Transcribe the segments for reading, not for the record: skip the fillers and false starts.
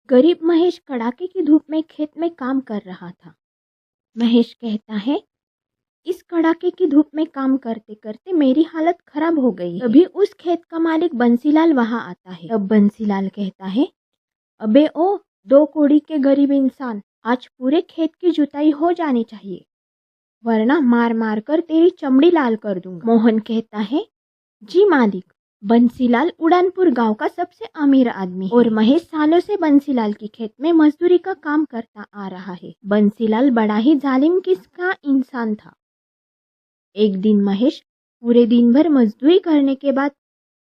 गरीब महेश कड़ाके की धूप में खेत में काम कर रहा था। महेश कहता है, इस कड़ाके की धूप में काम करते करते मेरी हालत खराब हो गई। तभी उस खेत का मालिक बंसीलाल वहां आता है। तब बंसीलाल कहता है, अबे ओ 2 कौड़ी के गरीब इंसान, आज पूरे खेत की जुताई हो जानी चाहिए, वरना मार मार कर तेरी चमड़ी लाल कर दूंगा। मोहन कहता है, जी मालिक। बंसीलाल उड़ानपुर गांव का सबसे अमीर आदमी है और महेश सालों से बंसीलाल की खेत में मजदूरी का काम करता आ रहा है। बंसीलाल बड़ा ही जालिम किस्म का इंसान था। एक दिन महेश पूरे दिन भर मजदूरी करने के बाद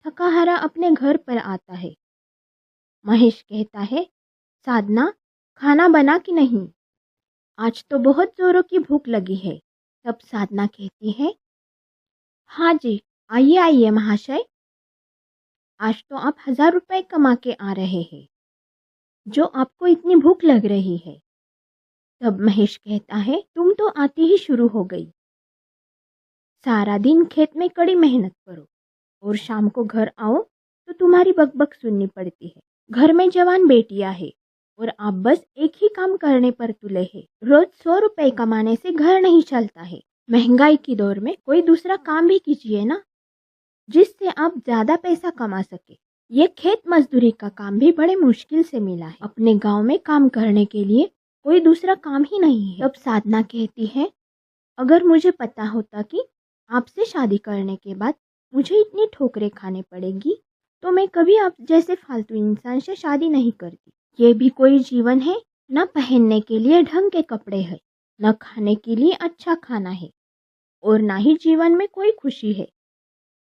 थका हारा अपने घर पर आता है। महेश कहता है, साधना, खाना बना कि नहीं? आज तो बहुत जोरों की भूख लगी है। तब साधना कहती है, हाँ जी, आइए आइए महाशय, आज तो आप 1000 रुपए कमा के आ रहे हैं, जो आपको इतनी भूख लग रही है। तब महेश कहता है, तुम तो आती ही शुरू हो गई। सारा दिन खेत में कड़ी मेहनत करो और शाम को घर आओ तो तुम्हारी बकबक सुननी पड़ती है। घर में जवान बेटियां है और आप बस एक ही काम करने पर तुले हैं। रोज 100 रुपए कमाने से घर नहीं चलता है। महंगाई की दौर में कोई दूसरा काम भी कीजिए ना, जिससे आप ज्यादा पैसा कमा सके। ये खेत मजदूरी का काम भी बड़े मुश्किल से मिला है। अपने गांव में काम करने के लिए कोई दूसरा काम ही नहीं है। तब साधना कहती है, अगर मुझे पता होता कि आपसे शादी करने के बाद मुझे इतनी ठोकरें खाने पड़ेगी तो मैं कभी आप जैसे फालतू इंसान से शादी नहीं करती। ये भी कोई जीवन है? न पहनने के लिए ढंग के कपड़े हैं, न खाने के लिए अच्छा खाना है और ना ही जीवन में कोई खुशी है।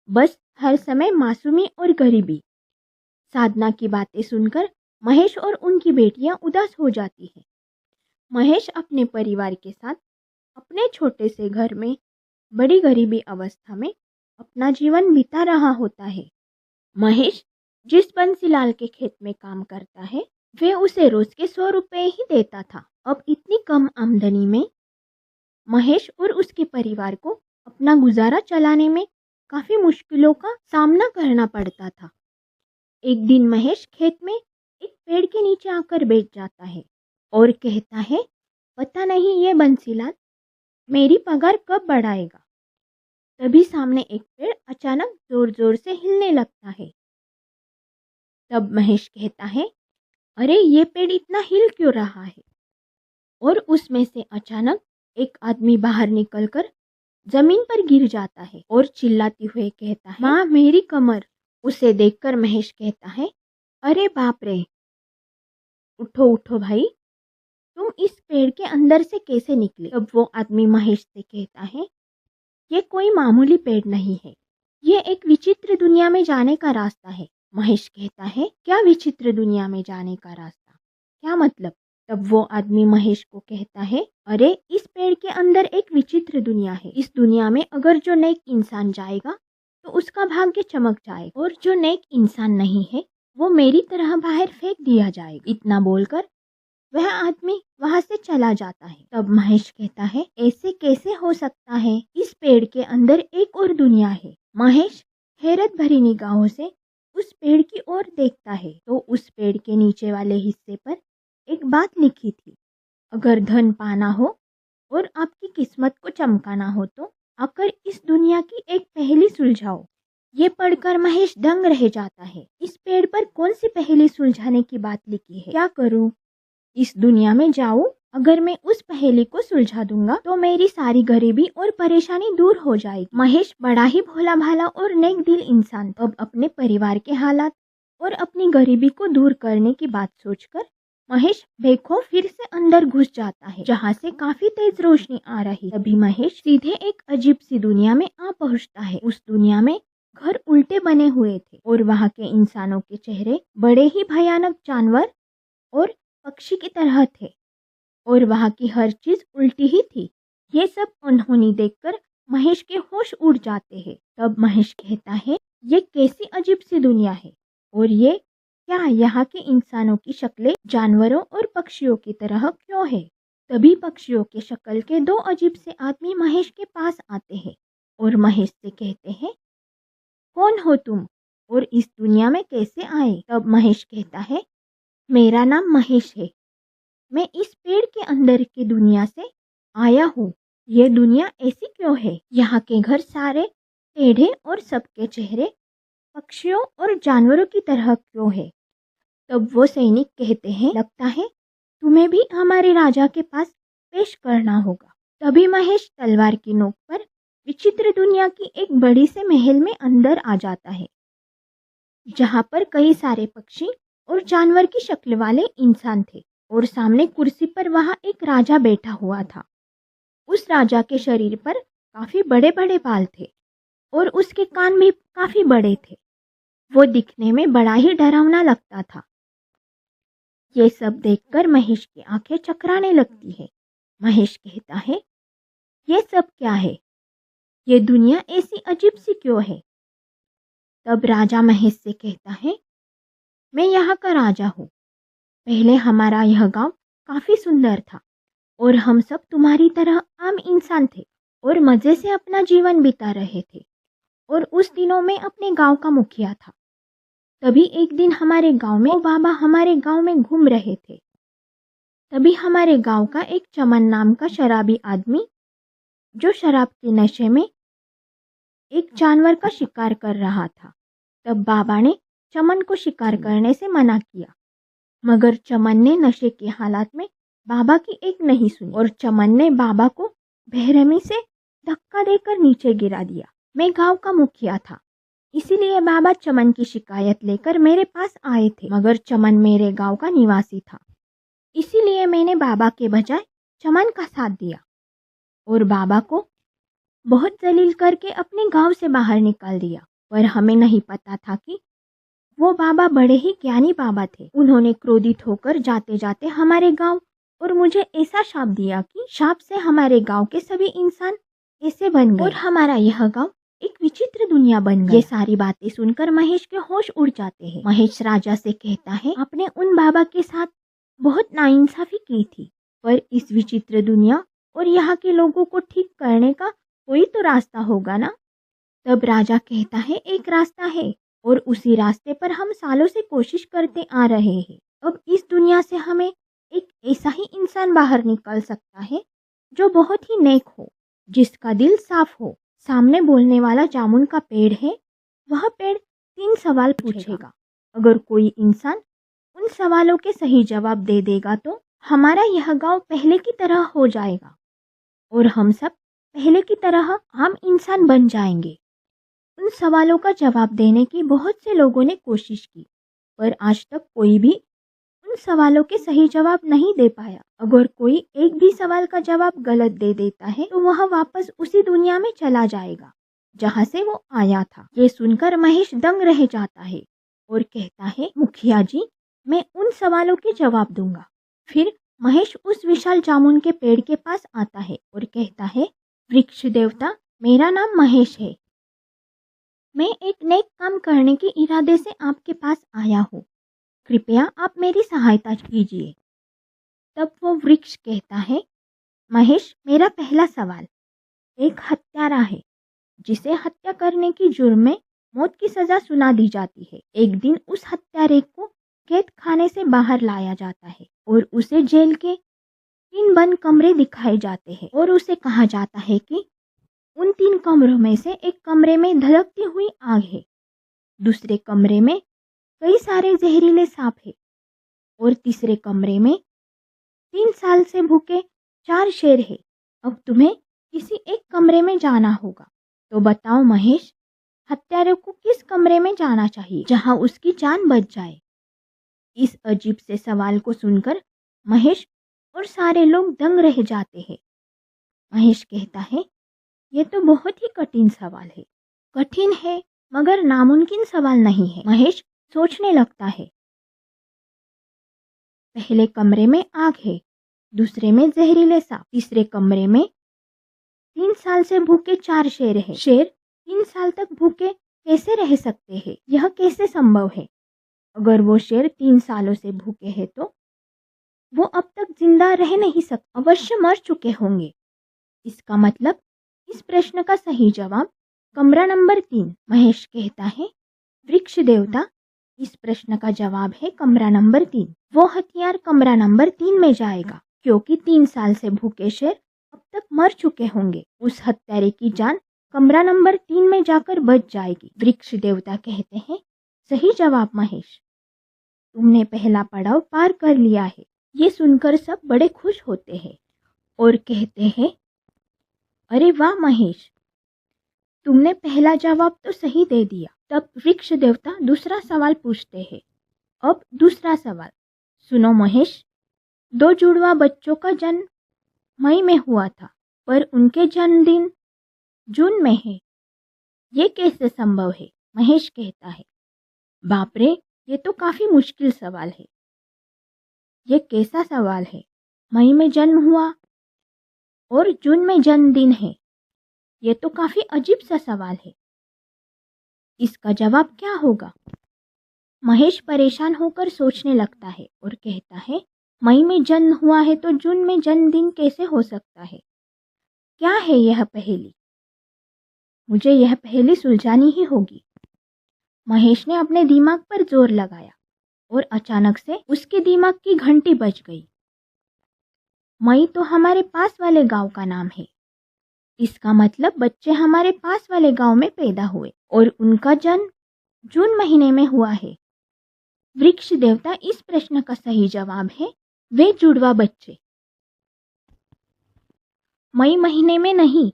बस हर समय मासूमी और गरीबी। साधना की बातें सुनकर महेश और उनकी बेटियां उदास हो जाती हैं। महेश अपने परिवार के साथ अपने छोटे से घर में बड़ी गरीबी अवस्था में अपना जीवन बिता रहा होता है। महेश जिस बंसीलाल के खेत में काम करता है वे उसे रोज के 100 रुपए ही देता था। अब इतनी कम आमदनी में महेश और उसके परिवार को अपना गुजारा चलाने में काफी मुश्किलों का सामना करना पड़ता था। एक दिन महेश खेत में एक पेड़ के नीचे आकर बैठ जाता है और कहता है, पता नहीं ये बंसीलाल मेरी पगार कब बढ़ाएगा। तभी सामने एक पेड़ अचानक जोर जोर से हिलने लगता है। तब महेश कहता है, अरे ये पेड़ इतना हिल क्यों रहा है? और उसमें से अचानक एक आदमी बाहर निकलकर जमीन पर गिर जाता है और चिल्लाते हुए कहता है, माँ मेरी कमर। उसे देखकर महेश कहता है, अरे बाप रे, उठो उठो भाई, तुम इस पेड़ के अंदर से कैसे निकले? तब वो आदमी महेश से कहता है, ये कोई मामूली पेड़ नहीं है, ये एक विचित्र दुनिया में जाने का रास्ता है। महेश कहता है, क्या विचित्र दुनिया में जाने का रास्ता? क्या मतलब? तब वो आदमी महेश को कहता है, अरे इस पेड़ के अंदर एक विचित्र दुनिया है। इस दुनिया में अगर जो नेक इंसान जाएगा तो उसका भाग्य चमक जाएगा और जो नेक इंसान नहीं है वो मेरी तरह बाहर फेंक दिया जाएगा। इतना बोलकर वह आदमी वहां से चला जाता है। तब महेश कहता है, ऐसे कैसे हो सकता है? इस पेड़ के अंदर एक और दुनिया है। महेश हैरत भरी निगाहों से उस पेड़ की ओर देखता है तो उस पेड़ के नीचे वाले हिस्से पर एक बात लिखी थी, अगर धन पाना हो और आपकी किस्मत को चमकाना हो तो आकर इस दुनिया की एक पहेली सुलझाओ। ये पढ़कर महेश दंग रह जाता है। इस पेड़ पर कौन सी पहेली सुलझाने की बात लिखी है? क्या करूं? इस दुनिया में जाऊं? अगर मैं उस पहेली को सुलझा दूंगा तो मेरी सारी गरीबी और परेशानी दूर हो जाएगी। महेश बड़ा ही भोला भाला और नेक दिल इंसान। अब अपने परिवार के हालात और अपनी गरीबी को दूर करने की बात सोचकर महेश बेखौफ फिर से अंदर घुस जाता है, जहाँ से काफी तेज रोशनी आ रही। तभी महेश सीधे एक अजीब सी दुनिया में आ पहुँचता है। उस दुनिया में घर उल्टे बने हुए थे और वहाँ के इंसानों के चेहरे बड़े ही भयानक जानवर और पक्षी की तरह थे और वहाँ की हर चीज उल्टी ही थी। ये सब अनहोनी देखकर महेश के होश उड़ जाते हैं। तब महेश कहता है, ये कैसी अजीब सी दुनिया है और ये क्या यहाँ के इंसानों की शक्लें जानवरों और पक्षियों की तरह क्यों है? तभी पक्षियों के शक्ल के 2 अजीब से आदमी महेश के पास आते हैं और महेश से कहते हैं, कौन हो तुम और इस दुनिया में कैसे आए? तब महेश कहता है, मेरा नाम महेश है। मैं इस पेड़ के अंदर की दुनिया से आया हूँ। ये दुनिया ऐसी क्यों है? यहाँ के घर सारे टेढ़े और सबके चेहरे पक्षियों और जानवरों की तरह क्यों है? तब वो सैनिक कहते हैं, लगता है तुम्हें भी हमारे राजा के पास पेश करना होगा। तभी महेश तलवार की नोक पर विचित्र दुनिया की एक बड़ी से महल में अंदर आ जाता है, जहाँ पर कई सारे पक्षी और जानवर की शक्ल वाले इंसान थे और सामने कुर्सी पर वहाँ एक राजा बैठा हुआ था। उस राजा के शरीर पर काफी बड़े बड़े बाल थे और उसके कान भी काफी बड़े थे। वो दिखने में बड़ा ही डरावना लगता था। ये सब देखकर महेश की आंखें चकराने लगती है। महेश कहता है, ये सब क्या है? ये दुनिया ऐसी अजीब सी क्यों है? तब राजा महेश से कहता है, मैं यहाँ का राजा हूँ। पहले हमारा यह गांव काफी सुंदर था और हम सब तुम्हारी तरह आम इंसान थे और मजे से अपना जीवन बिता रहे थे। और उस दिनों में अपने गांव का मुखिया था। तभी एक दिन हमारे गांव में बाबा हमारे गांव में घूम रहे थे। तभी हमारे गांव का एक चमन नाम का शराबी आदमी, जो शराब के नशे में एक जानवर का शिकार कर रहा था। तब बाबा ने चमन को शिकार करने से मना किया, मगर चमन ने नशे के हालात में बाबा की एक नहीं सुनी और चमन ने बाबा को बेरहमी से धक्का देकर नीचे गिरा दिया। मैं गांव का मुखिया था, इसीलिए बाबा चमन की शिकायत लेकर मेरे पास आए थे, मगर चमन मेरे गांव का निवासी था। इसीलिए मैंने बाबा के बजाय चमन का साथ दिया और बाबा को बहुत जलील करके अपने गांव से बाहर निकाल दिया। पर हमें नहीं पता था कि वो बाबा बड़े ही ज्ञानी बाबा थे। उन्होंने क्रोधित होकर जाते जाते हमारे गांव और मुझे ऐसा शाप दिया कि शाप से हमारे गांव के सभी इंसान ऐसे बन गए और हमारा यह गांव एक विचित्र दुनिया बन गई। ये सारी बातें सुनकर महेश के होश उड़ जाते हैं। महेश राजा से कहता है, आपने उन बाबा के साथ बहुत नाइंसाफी की थी, पर इस विचित्र दुनिया और यहाँ के लोगों को ठीक करने का कोई तो रास्ता होगा ना? तब राजा कहता है, एक रास्ता है और उसी रास्ते पर हम सालों से कोशिश करते आ रहे हैं। अब इस दुनिया से हमें एक ऐसा ही इंसान बाहर निकल सकता है जो बहुत ही नेक हो, जिसका दिल साफ हो। सामने बोलने वाला जामुन का पेड़ है। वह पेड़ 3 सवाल पूछेगा। अगर कोई इंसान उन सवालों के सही जवाब दे देगा तो हमारा यह गांव पहले की तरह हो जाएगा और हम सब पहले की तरह आम इंसान बन जाएंगे। उन सवालों का जवाब देने की बहुत से लोगों ने कोशिश की, पर आज तक कोई भी उन सवालों के सही जवाब नहीं दे पाया। अगर कोई एक भी सवाल का जवाब गलत दे देता है तो वह वापस उसी दुनिया में चला जाएगा जहाँ से वो आया था। ये सुनकर महेश दंग रह जाता है और कहता है, मुखिया जी, मैं उन सवालों के जवाब दूंगा। फिर महेश उस विशाल जामुन के पेड़ के पास आता है और कहता है, वृक्ष देवता, मेरा नाम महेश है। मैं एक नेक काम करने के इरादे से आपके पास आया हूँ। कृपया आप मेरी सहायता कीजिए। तब वो वृक्ष कहता है, महेश, मेरा पहला सवाल, एक हत्यारा है जिसे हत्या करने की जुर्म में मौत की सजा सुना दी जाती है। एक दिन उस हत्यारे को कैद खाने से बाहर लाया जाता है और उसे जेल के 3 बंद कमरे दिखाए जाते हैं और उसे कहा जाता है कि उन 3 कमरों में से एक कमरे में धधकती हुई आग है, दूसरे कमरे में कई सारे जहरीले सांप है और तीसरे कमरे में 3 साल से भूखे 4 शेर है। अब तुम्हें किसी एक कमरे में जाना होगा, तो बताओ महेश, हत्यारे को किस कमरे में जाना चाहिए जहां उसकी जान बच जाए? इस अजीब से सवाल को सुनकर महेश और सारे लोग दंग रह जाते हैं। महेश कहता है, ये तो बहुत ही कठिन सवाल है। कठिन है मगर नामुमकिन सवाल नहीं है। महेश सोचने लगता है। पहले कमरे में आग है, दूसरे में जहरीले सांप, तीसरे कमरे में 3 साल से भूखे 4 शेर है। शेर 3 साल तक भूखे कैसे रह सकते हैं? यह कैसे संभव है? अगर वो शेर 3 सालों से भूखे हैं तो वो अब तक जिंदा रह नहीं सकते, अवश्य मर चुके होंगे। इसका मतलब इस प्रश्न का सही जवाब कमरा नंबर 3। महेश कहता है, वृक्ष देवता, इस प्रश्न का जवाब है कमरा नंबर 3। वो हथियार कमरा नंबर 3 में जाएगा क्योंकि 3 साल से भूखे शेर अब तक मर चुके होंगे। उस हत्यारे की जान कमरा नंबर 3 में जाकर बच जाएगी। वृक्ष देवता कहते हैं, सही जवाब महेश, तुमने पहला पड़ाव पार कर लिया है। ये सुनकर सब बड़े खुश होते हैं और कहते हैं, अरे वाह महेश, तुमने पहला जवाब तो सही दे दिया। तब वृक्ष देवता दूसरा सवाल पूछते हैं। अब दूसरा सवाल सुनो महेश, 2 जुड़वा बच्चों का जन्म मई में हुआ था पर उनके जन्मदिन जून में है, ये कैसे संभव है? महेश कहता है, बाप रे, ये तो काफी मुश्किल सवाल है। ये कैसा सवाल है? मई में जन्म हुआ और जून में जन्मदिन है, ये तो काफी अजीब सा सवाल है। इसका जवाब क्या होगा? महेश परेशान होकर सोचने लगता है और कहता है, मई में जन्म हुआ है तो जून में जन्मदिन कैसे हो सकता है? क्या है यह पहेली? मुझे यह पहेली सुलझानी ही होगी। महेश ने अपने दिमाग पर जोर लगाया और अचानक से उसके दिमाग की घंटी बज गई। मई तो हमारे पास वाले गांव का नाम है। इसका मतलब बच्चे हमारे पास वाले गांव में पैदा हुए और उनका जन्म जून महीने में हुआ है। वृक्ष देवता, इस प्रश्न का सही जवाब है वे जुड़वा बच्चे। मई महीने में नहीं,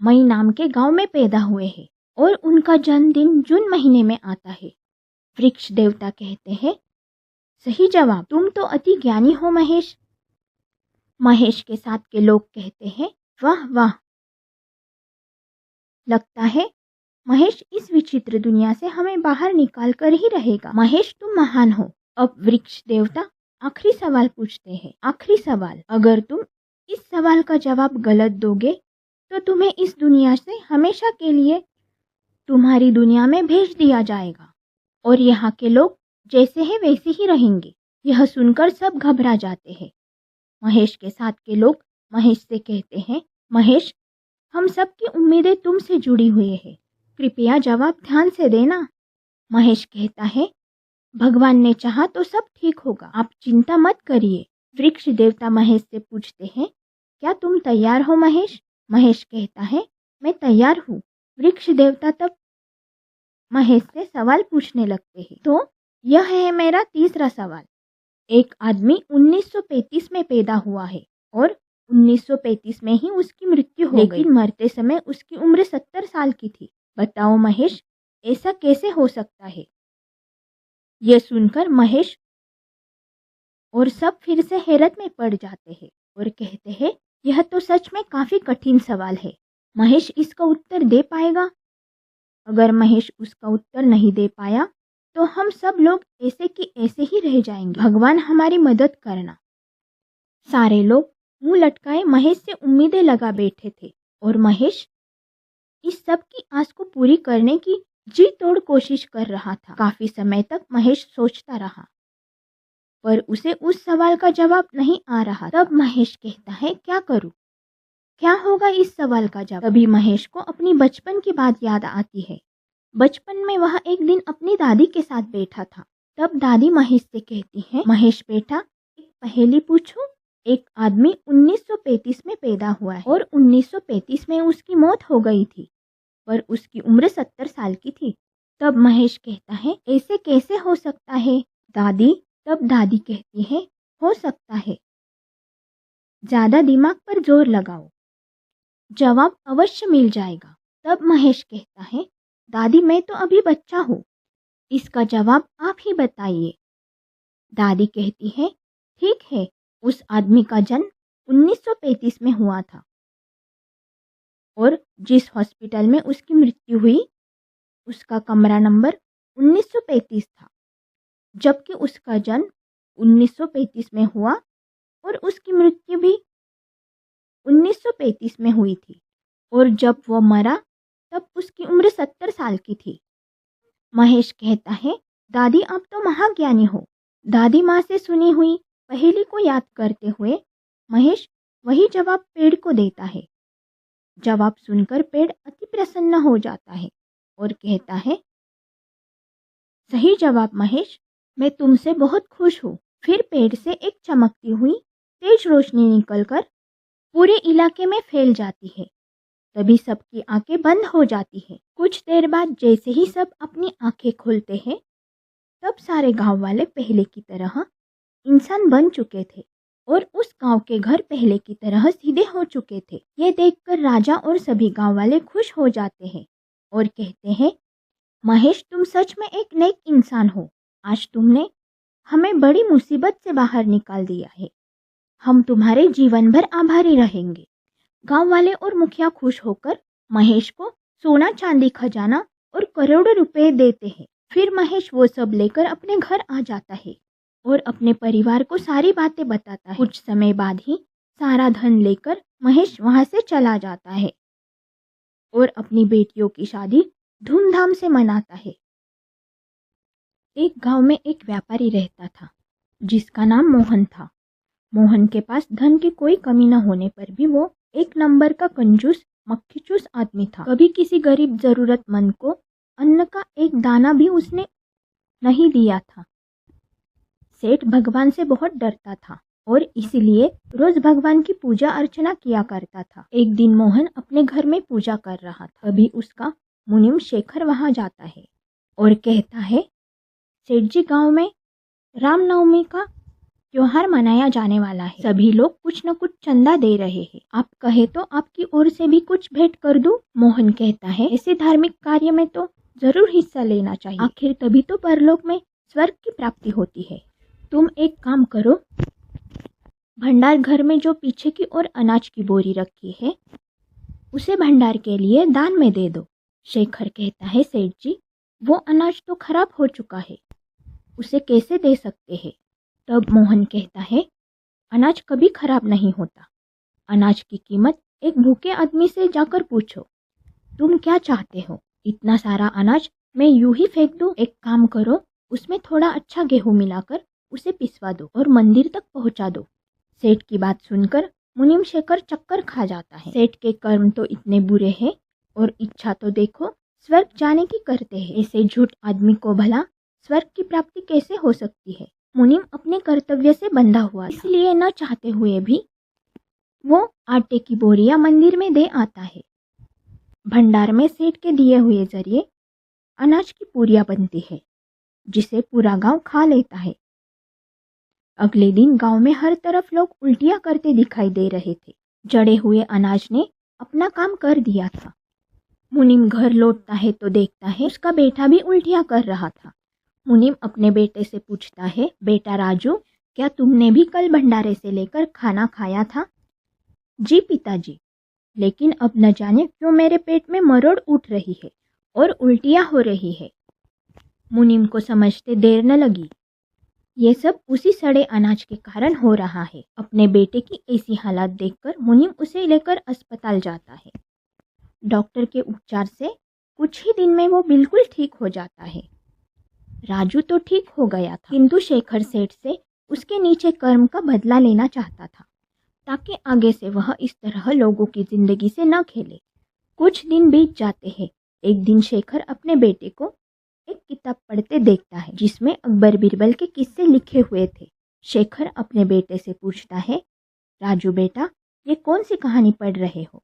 मई नाम के गांव में पैदा हुए हैं और उनका जन्मदिन जून महीने में आता है। वृक्ष देवता कहते हैं, सही जवाब, तुम तो अति ज्ञानी हो महेश। महेश के साथ के लोग कहते हैं, वाह वाह, लगता है महेश इस विचित्र दुनिया से हमें बाहर निकाल कर ही रहेगा। महेश, तुम महान हो। अब वृक्ष देवता आखिरी सवाल पूछते हैं। आखिरी सवाल, अगर तुम इस सवाल का जवाब गलत दोगे तो तुम्हें इस दुनिया से हमेशा के लिए तुम्हारी दुनिया में भेज दिया जाएगा और यहाँ के लोग जैसे हैं वैसे ही रहेंगे। यह सुनकर सब घबरा जाते हैं। महेश के साथ के लोग महेश से कहते हैं, महेश, हम सब की उम्मीदें तुमसे जुड़ी हुई है, कृपया जवाब ध्यान से देना। महेश कहता है, भगवान ने चाहा तो सब ठीक होगा, आप चिंता मत करिए। वृक्ष देवता महेश से पूछते हैं, क्या तुम तैयार हो महेश? महेश कहता है, मैं तैयार हूँ। वृक्ष देवता तब महेश से सवाल पूछने लगते हैं। तो यह है मेरा तीसरा सवाल। एक आदमी 1935 में पैदा हुआ है और 1935 में ही उसकी मृत्यु हो गई, लेकिन मरते समय उसकी उम्र 70 साल की थी। बताओ महेश, ऐसा कैसे हो सकता है? यह सुनकर महेश और सब फिर से हैरत में पड़ जाते हैं और कहते हैं, यह तो सच में काफी कठिन सवाल है। महेश इसका उत्तर दे पाएगा? अगर महेश उसका उत्तर नहीं दे पाया तो हम सब लोग ऐसे कि ऐसे ही रह जाएंगे। भगवान हमारी मदद करना। सारे लोग मुंह लटकाए महेश से उम्मीदें लगा बैठे थे और महेश इस सब की आस को पूरी करने की जी तोड़ कोशिश कर रहा था। काफी समय तक महेश सोचता रहा पर उसे उस सवाल का जवाब नहीं आ रहा। तब महेश कहता है, क्या करूं? क्या होगा इस सवाल का जवाब? तभी महेश को अपनी बचपन की बात याद आती है। बचपन में वह एक दिन अपनी दादी के साथ बैठा था। तब दादी महेश से कहती है, महेश बेटा, एक पहेली पूछूं? एक आदमी 1935 में पैदा हुआ है और 1935 में उसकी मौत हो गई थी पर उसकी उम्र 70 साल की थी। तब महेश कहता है, ऐसे कैसे हो सकता है दादी? तब दादी कहती है, हो सकता है, ज्यादा दिमाग पर जोर लगाओ, जवाब अवश्य मिल जाएगा। तब महेश कहता है, दादी, मैं तो अभी बच्चा हूँ, इसका जवाब आप ही बताइए। दादी कहती है, ठीक है, उस आदमी का जन्म 1935 में हुआ था और जिस हॉस्पिटल में उसकी मृत्यु हुई उसका कमरा नंबर 1935 था, जबकि उसका जन्म 1935 में हुआ और उसकी मृत्यु भी 1935 में हुई थी और जब वो मरा तब उसकी उम्र 70 साल की थी। महेश कहता है, दादी, आप तो महाज्ञानी हो। दादी माँ से सुनी हुई पहेली को याद करते हुए महेश वही जवाब पेड़ को देता है। जवाब सुनकर पेड़ अति प्रसन्न हो जाता है और कहता है, सही जवाब महेश, मैं तुमसे बहुत खुश हूँ। फिर पेड़ से एक चमकती हुई तेज रोशनी निकलकर पूरे इलाके में फैल जाती है। तभी सबकी आंखें बंद हो जाती है। कुछ देर बाद जैसे ही सब अपनी आंखें खोलते हैं, तब सारे गांव वाले पहले की तरह इंसान बन चुके थे और उस गांव के घर पहले की तरह सीधे हो चुके थे। ये देखकर राजा और सभी गांव वाले खुश हो जाते हैं और कहते हैं, महेश, तुम सच में एक नेक इंसान हो। आज तुमने हमें बड़ी मुसीबत से बाहर निकाल दिया है। हम तुम्हारे जीवन भर आभारी रहेंगे। गांव वाले और मुखिया खुश होकर महेश को सोना चांदी खजाना और करोड़ों रुपए देते हैं। फिर महेश वो सब लेकर अपने घर आ जाता है और अपने परिवार को सारी बातें बताता है। कुछ समय बाद ही सारा धन लेकर महेश वहां से चला जाता है और अपनी बेटियों की शादी धूमधाम से मनाता है। एक गांव में एक व्यापारी रहता था जिसका नाम मोहन था। मोहन के पास धन की कोई कमी न होने पर भी वो एक नंबर का कंजूस मक्खीचूस आदमी था। कभी किसी गरीब जरूरतमंद को अन्न का एक दाना भी उसने नहीं दिया था। सेठ भगवान से बहुत डरता था और इसीलिए रोज भगवान की पूजा अर्चना किया करता था। एक दिन मोहन अपने घर में पूजा कर रहा था। अभी उसका मुनीम शेखर वहां जाता है और कहता है, सेठ जी, गांव में रामनवमी का त्योहार मनाया जाने वाला है। सभी लोग कुछ न कुछ चंदा दे रहे हैं। आप कहे तो आपकी ओर से भी कुछ भेंट कर दूं? मोहन कहता है, ऐसे धार्मिक कार्य में तो जरूर हिस्सा लेना चाहिए। आखिर तभी तो परलोक में स्वर्ग की प्राप्ति होती है। तुम एक काम करो, भंडार घर में जो पीछे की ओर अनाज की बोरी रखी है उसे भंडार के लिए दान में दे दो। शेखर कहता है, सेठ जी, वो अनाज तो खराब हो चुका है, उसे कैसे दे सकते हैं? तब मोहन कहता है, अनाज कभी खराब नहीं होता। अनाज की कीमत एक भूखे आदमी से जाकर पूछो। तुम क्या चाहते हो? इतना सारा अनाज मैं यूं ही फेंक दूं? एक काम करो, उसमें थोड़ा अच्छा गेहूं मिलाकर उसे पिसवा दो और मंदिर तक पहुंचा दो। सेठ की बात सुनकर मुनीम शेखर चक्कर खा जाता है। सेठ के कर्म तो इतने बुरे हैं और इच्छा तो देखो स्वर्ग जाने की करते हैं। ऐसे झूठ आदमी को भला स्वर्ग की प्राप्ति कैसे हो सकती है? मुनीम अपने कर्तव्य से बंधा हुआ, इसलिए न चाहते हुए भी वो आटे की बोरियां मंदिर में दे आता है। भंडार में सेठ के दिए हुए जरिए अनाज की पूरियां बनती है जिसे पूरा गांव खा लेता है। अगले दिन गांव में हर तरफ लोग उल्टियां करते दिखाई दे रहे थे। जड़े हुए अनाज ने अपना काम कर दिया था। मुनीम घर लौटता है तो देखता है उसका बेटा भी उल्टियां कर रहा था। मुनीम अपने बेटे से पूछता है, बेटा राजू, क्या तुमने भी कल भंडारे से लेकर खाना खाया था? जी पिताजी, लेकिन अब न जाने क्यों मेरे पेट में मरोड़ उठ रही है और उल्टियां हो रही है। मुनीम को समझते देर न लगी। ये सब उसी सड़े अनाज के कारण हो रहा है। अपने बेटे की ऐसी हालत देखकर मुनीम उसे लेकर अस्पताल जाता है। डॉक्टर के उपचार से कुछ ही दिन में वो बिल्कुल ठीक हो जाता है। राजू तो ठीक हो गया था, किंतु शेखर सेठ से उसके नीचे कर्म का बदला लेना चाहता था ताकि आगे से वह इस तरह लोगों की जिंदगी से न खेले। कुछ दिन बीत जाते हैं। एक दिन शेखर अपने बेटे को एक किताब पढ़ते देखता है जिसमें अकबर बीरबल के किस्से लिखे हुए थे। शेखर अपने बेटे से पूछता है, राजू बेटा, ये कौन सी कहानी पढ़ रहे हो?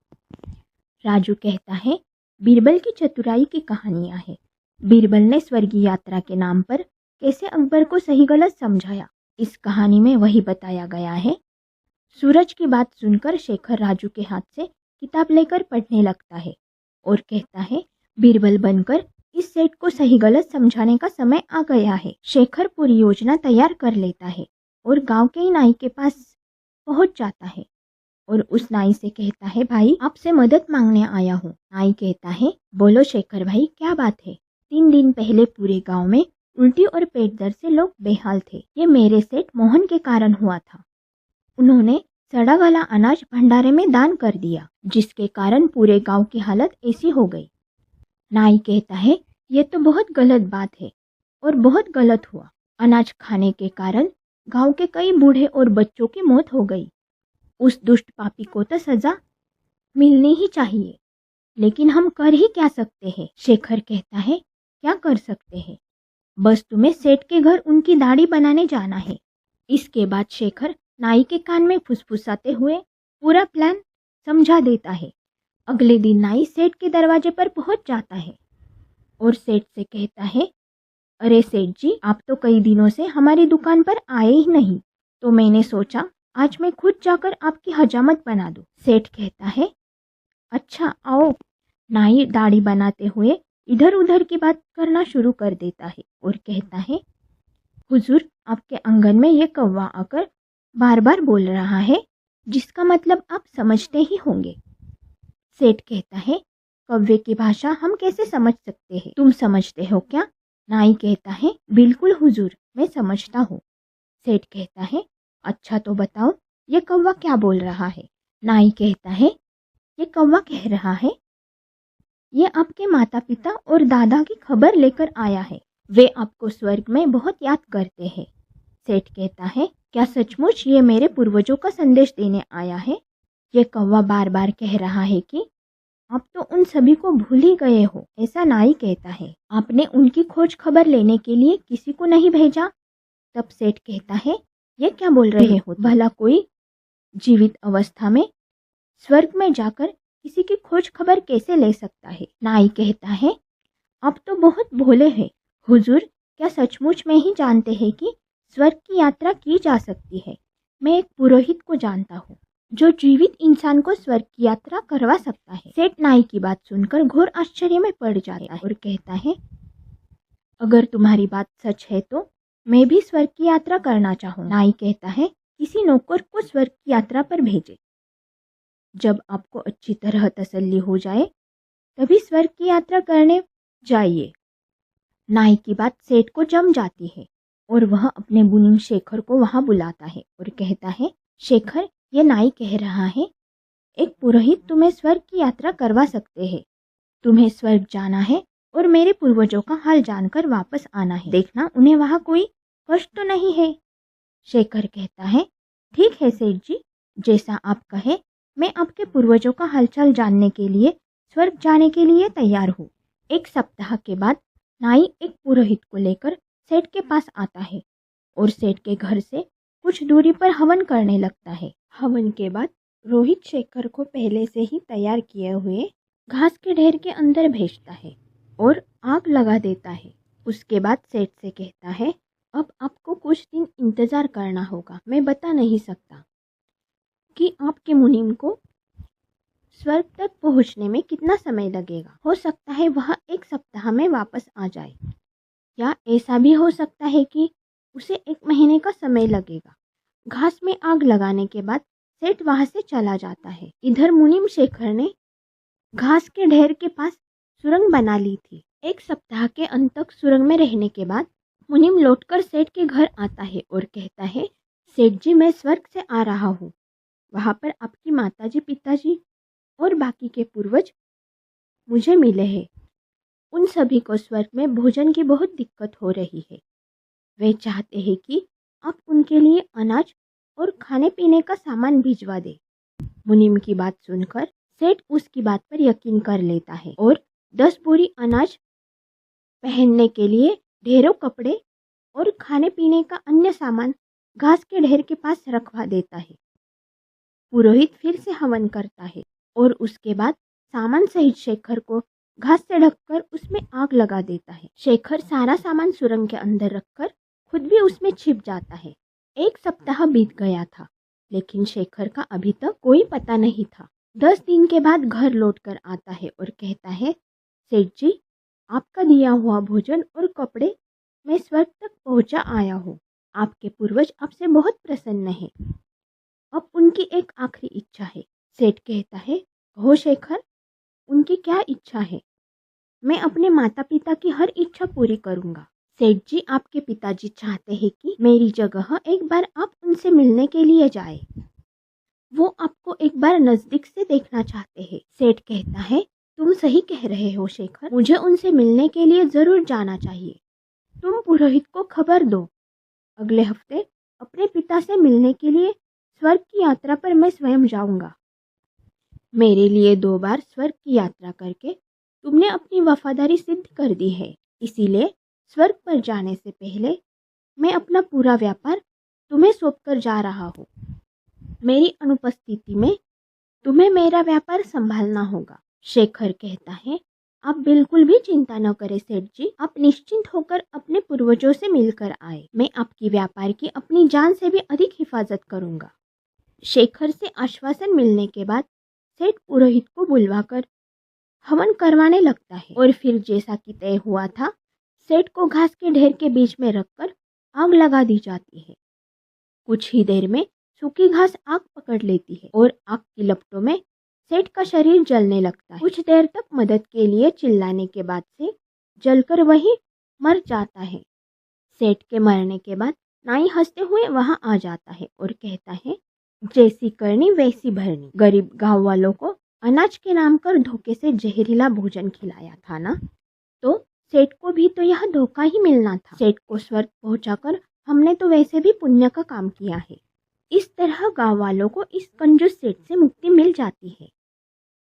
राजू कहता है, बीरबल की चतुराई की कहानियां हैं। बीरबल ने स्वर्गीय यात्रा के नाम पर कैसे अकबर को सही गलत समझाया, इस कहानी में वही बताया गया है। सूरज की बात सुनकर शेखर राजू के हाथ से किताब लेकर पढ़ने लगता है और कहता है, बीरबल बनकर इस सेठ को सही गलत समझाने का समय आ गया है। शेखर पूरी योजना तैयार कर लेता है और गांव के नाई के पास पहुंच जाता है और उस नाई से कहता है, भाई, आपसे मदद मांगने आया हूँ। नाई कहता है, बोलो शेखर भाई, क्या बात है? 3 दिन पहले पूरे गांव में उल्टी और पेट दर्द से लोग बेहाल थे। ये मेरे सेठ मोहन के कारण हुआ था। उन्होंने सड़ा गला अनाज भंडारे में दान कर दिया, जिसके कारण पूरे गांव की हालत ऐसी हो गई। नाई कहता है, ये तो बहुत गलत बात है और बहुत गलत हुआ। अनाज खाने के कारण गांव के कई बूढ़े और बच्चों की मौत हो गई। उस दुष्ट पापी को तो सजा मिलनी ही चाहिए, लेकिन हम कर ही क्या सकते हैं? शेखर कहता है, क्या कर सकते हैं? बस तुम्हें सेठ के घर उनकी दाढ़ी बनाने जाना है। इसके बाद शेखर नाई के कान में फुसफुसाते हुए पूरा प्लान समझा देता है। अगले दिन नाई सेठ के दरवाजे पर पहुंच जाता है और सेठ से कहता है, अरे सेठ जी, आप तो कई दिनों से हमारी दुकान पर आए ही नहीं, तो मैंने सोचा आज मैं खुद जाकर आपकी हजामत बना दूं। सेठ कहता है, अच्छा आओ। नाई दाढ़ी बनाते हुए इधर उधर की बात करना शुरू कर देता है और कहता है, हुजूर, आपके आंगन में ये कौवा आकर बार बार बोल रहा है, जिसका मतलब आप समझते ही होंगे। सेठ कहता है, कौवे की भाषा हम कैसे समझ सकते हैं, तुम समझते हो क्या? नाई कहता है, बिल्कुल हुजूर, मैं समझता हूँ। सेठ कहता है, अच्छा तो बताओ ये कौवा क्या बोल रहा है? नाई कहता है, ये कौवा कह रहा है, ये आपके माता पिता और दादा की खबर लेकर आया है, वे आपको स्वर्ग में बहुत याद करते हैं। सेठ कहता है, क्या सचमुच ये मेरे पूर्वजों का संदेश देने आया है? ये कौवा बार बार कह रहा है कि आप तो उन सभी को भूल ही गए हो, ऐसा नाई कहता है। आपने उनकी खोज खबर लेने के लिए किसी को नहीं भेजा? तब सेठ कहता है, ये क्या बोल रहे हो? भला कोई जीवित अवस्था में स्वर्ग में जाकर किसी की खोज खबर कैसे ले सकता है? नाई कहता है, आप तो बहुत भोले हैं हुजूर, क्या सचमुच में ही जानते हैं कि स्वर्ग की यात्रा की जा सकती है? मैं एक पुरोहित को जानता हूँ जो जीवित इंसान को स्वर्ग की यात्रा करवा सकता है। सेठ नाई की बात सुनकर घोर आश्चर्य में पड़ जाता है और कहता है, अगर तुम्हारी बात सच है तो मैं भी स्वर्ग की यात्रा करना चाहूँ। नाई कहता है, किसी नौकर को स्वर्ग की यात्रा पर भेजे। जब आपको अच्छी तरह तसल्ली हो जाए तभी स्वर्ग की यात्रा करने जाइए। नाई की बात सेठ को जम जाती है और वह अपने मुनीम शेखर को वहां बुलाता है और कहता है, शेखर, ये नाई कह रहा है, एक पुरोहित तुम्हें स्वर्ग की यात्रा करवा सकते हैं। तुम्हें स्वर्ग जाना है और मेरे पूर्वजों का हाल जानकर वापस आना है। देखना उन्हें वहां कोई कष्ट तो नहीं है। शेखर कहता है, ठीक है सेठ जी, जैसा आप कहे, मैं आपके पूर्वजों का हालचाल जानने के लिए स्वर्ग जाने के लिए तैयार हूँ। एक सप्ताह के बाद नाई एक पुरोहित को लेकर सेठ के पास आता है और सेठ के घर से कुछ दूरी पर हवन करने लगता है। हवन के बाद रोहित शेखर को पहले से ही तैयार किए हुए घास के ढेर के अंदर भेजता है और आग लगा देता है। उसके बाद सेठ से कहता है, अब आपको कुछ दिन इंतजार करना होगा। मैं बता नहीं सकता कि आपके मुनीम को स्वर्ग तक पहुंचने में कितना समय लगेगा। हो सकता है वह एक सप्ताह में वापस आ जाए, या ऐसा भी हो सकता है कि उसे 1 महीने का समय लगेगा। घास में आग लगाने के बाद सेठ वहां से चला जाता है। इधर मुनीम शेखर ने घास के ढेर के पास सुरंग बना ली थी। 1 सप्ताह के अंत तक सुरंग में रहने के बाद मुनीम लौटकर सेठ के घर आता है और कहता है, सेठ जी, मैं स्वर्ग से आ रहा हूँ। वहां पर आपकी माताजी, पिताजी और बाकी के पूर्वज मुझे मिले हैं। उन सभी को स्वर्ग में भोजन की बहुत दिक्कत हो रही है। वे चाहते हैं कि आप उनके लिए अनाज और खाने पीने का सामान भिजवा दे। मुनीम की बात सुनकर सेठ उसकी बात पर यकीन कर लेता है और 10 बोरी अनाज, पहनने के लिए ढेरों कपड़े और खाने पीने का अन्य सामान घास के ढेर के पास रखवा देता है। पुरोहित फिर से हवन करता है और उसके बाद सामान सहित शेखर को घास से ढककर उसमें आग लगा देता है। शेखर सारा सामान सुरंग के अंदर रखकर खुद भी उसमें छिप जाता है। 1 सप्ताह बीत गया था, लेकिन शेखर का अभी तक कोई पता नहीं था। 10 दिन के बाद घर लौटकर आता है और कहता है, सेठ जी, आपका दिया हुआ भोजन और कपड़े मैं स्वर्ग तक पहुंचा आया हूँ। आपके पूर्वज आपसे बहुत प्रसन्न हैं। अब उनकी एक आखिरी इच्छा है। सेठ कहता है, हो शेखर, उनकी क्या इच्छा है? मैं अपने माता पिता की हर इच्छा पूरी करूंगा। सेठ जी, आपके पिताजी चाहते हैं कि मेरी जगह एक बार आप उनसे मिलने के लिए जाए। वो आपको एक बार नजदीक से देखना चाहते हैं। सेठ कहता है, तुम सही कह रहे हो शेखर, मुझे उनसे मिलने के लिए जरूर जाना चाहिए। तुम पुरोहित को खबर दो। अगले हफ्ते अपने पिता से मिलने के लिए स्वर्ग की यात्रा पर मैं स्वयं जाऊंगा। मेरे लिए 2 बार स्वर्ग की यात्रा करके तुमने अपनी वफादारी सिद्ध कर दी है, इसीलिए स्वर्ग पर जाने से पहले मैं अपना पूरा व्यापार तुम्हें सौंप कर जा रहा हूँ। मेरी अनुपस्थिति में तुम्हें मेरा व्यापार संभालना होगा। शेखर कहता है, आप बिल्कुल भी चिंता न करें सेठ जी, आप निश्चिंत होकर अपने पूर्वजों से मिलकर आए। मैं आपकी व्यापार की अपनी जान से भी अधिक हिफाजत करूंगा। शेखर से आश्वासन मिलने के बाद सेठ पुरोहित को बुलवाकर हवन करवाने लगता है और फिर जैसा कि तय हुआ था, सेठ को घास के ढेर के बीच में रखकर आग लगा दी जाती है। कुछ ही देर में सूखी घास आग पकड़ लेती है और आग की लपटों में सेठ का शरीर जलने लगता है। कुछ देर तक मदद के लिए चिल्लाने के बाद से जलकर वही मर जाता है। सेठ के मरने के बाद नाई हंसते हुए वहां आ जाता है और कहता है, जैसी करनी वैसी भरनी। गरीब गांव वालों को अनाज के नाम पर धोखे से जहरीला भोजन खिलाया था ना, तो सेठ को भी तो यह धोखा ही मिलना था। सेठ को स्वर्ग पहुंचाकर हमने तो वैसे भी पुण्य का काम किया है। इस तरह गांव वालों को इस कंजूस सेठ से मुक्ति मिल जाती है।